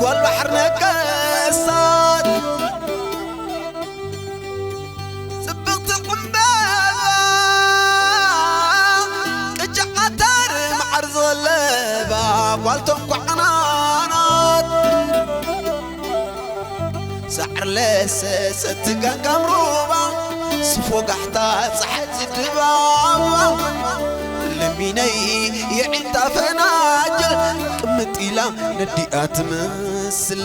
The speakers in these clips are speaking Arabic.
كل بحر نكسات سبقت القنبابة كجعتار معرض اللباب والتم كعنانات سعر لسه ستقان كمروبة سفوق احتاج صحت الدباب لميني يعيد فناجل قمت إلى نديات مسل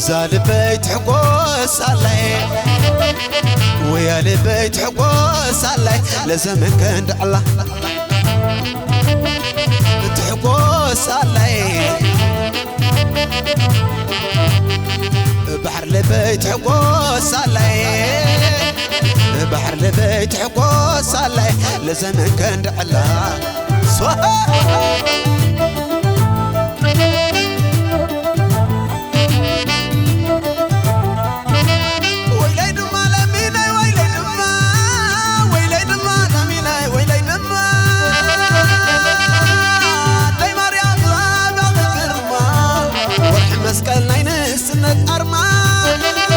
زال بيت حقوس علي ويا لبيت حقوس علي لزمن كان دعلا تحقوس علي بحر لبيت حقوس علي بحر لبيت حقوس علي لزمن كان دعلا مسكال ناين سنة أرما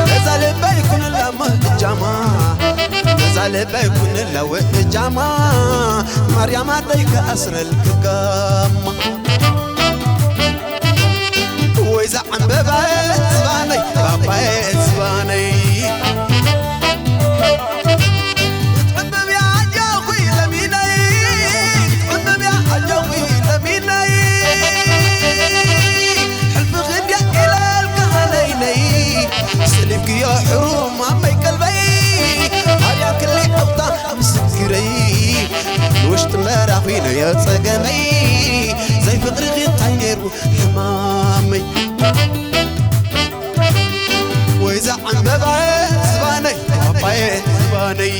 نزال بيكون لما الجما نزال بيكون لو الجما مريم عليك أسر الكقام وإذا عم ببيت زباني ببيت زباني تحبب يا عجوي لميني تحبب يا عجوي لميني سلمك يا حروم عمي قلبي هاريا كلي أبطا مسكري وشت مرافينا يا تسقمي زي فقر غير حمامي وإذا عم ببعي زباني ببعي زباني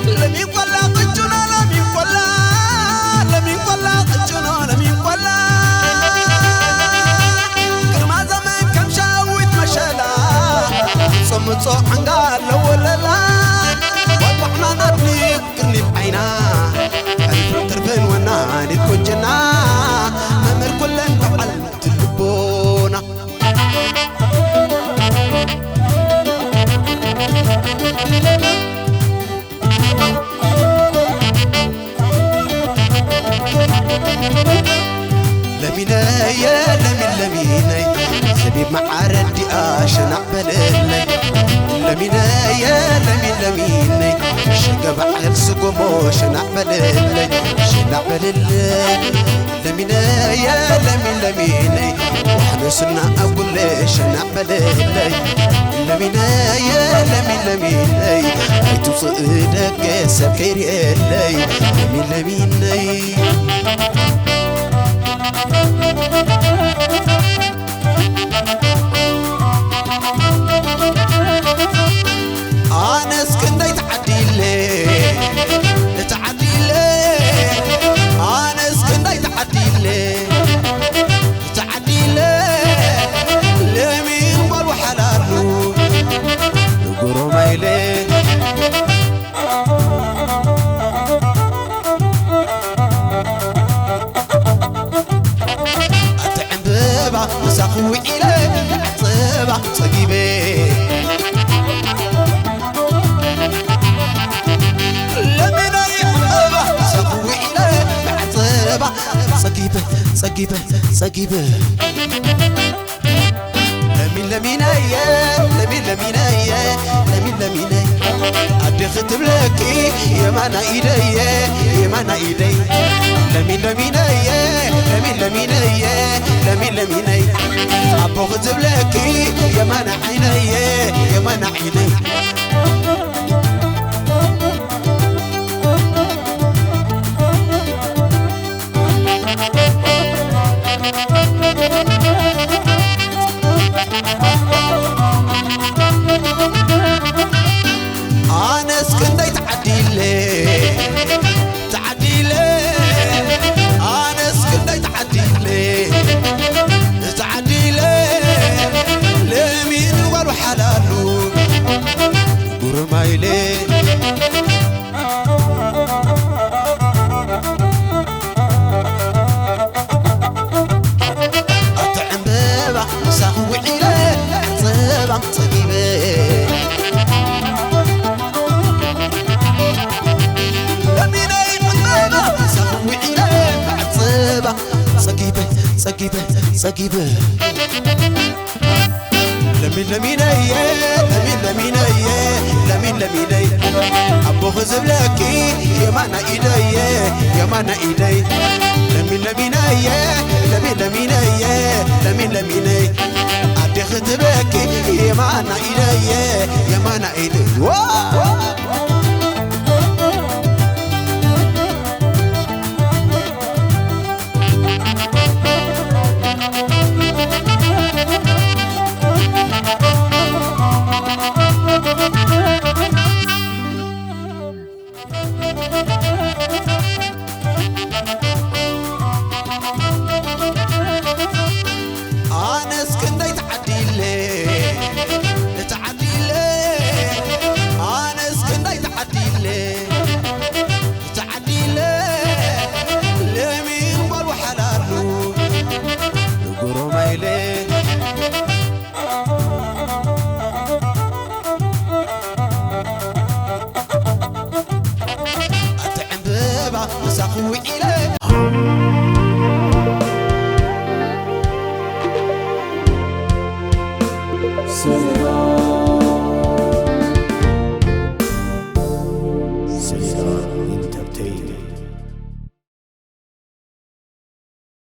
لم يقول لا قجنا لم يقول لا قجنا لم يقول لا صمت عنقال ولا لا وضحنا نبني كرني بعينا ألف تربن وناني كنجنا أمر كل انفعل تلبونا لمينا يا لميني سبيب معاردي آشنا بللي لمينا يا لميني شقب عيل سقمو شنا بللي شنا بللي لمينا يا لميني وحنسنا أقول لي شنا بللي لمينا يا لميني هيتو صدق سبكيري لي لميني أنا سكندي تعدي لي أنا سكندي تعدي لي لمين والو حلالو نقرو مايلي أتعن بابا مساخوي إلي عصبا صقيبي صقيبة لمين أدي ختم لكي يا مانا إيدي لمين أبو ختم لكي يا مانا عيني سقيبه سقيبه لمين لميني لمين لميني لمين لميني أبو خزب لكي يا مانا إيدي يا مانا إيدي لمين لميني لمين لميني لمين لميني أدي خطبكي يا مانا إيدي يا مانا إيدي مساخو إليه Entertainment.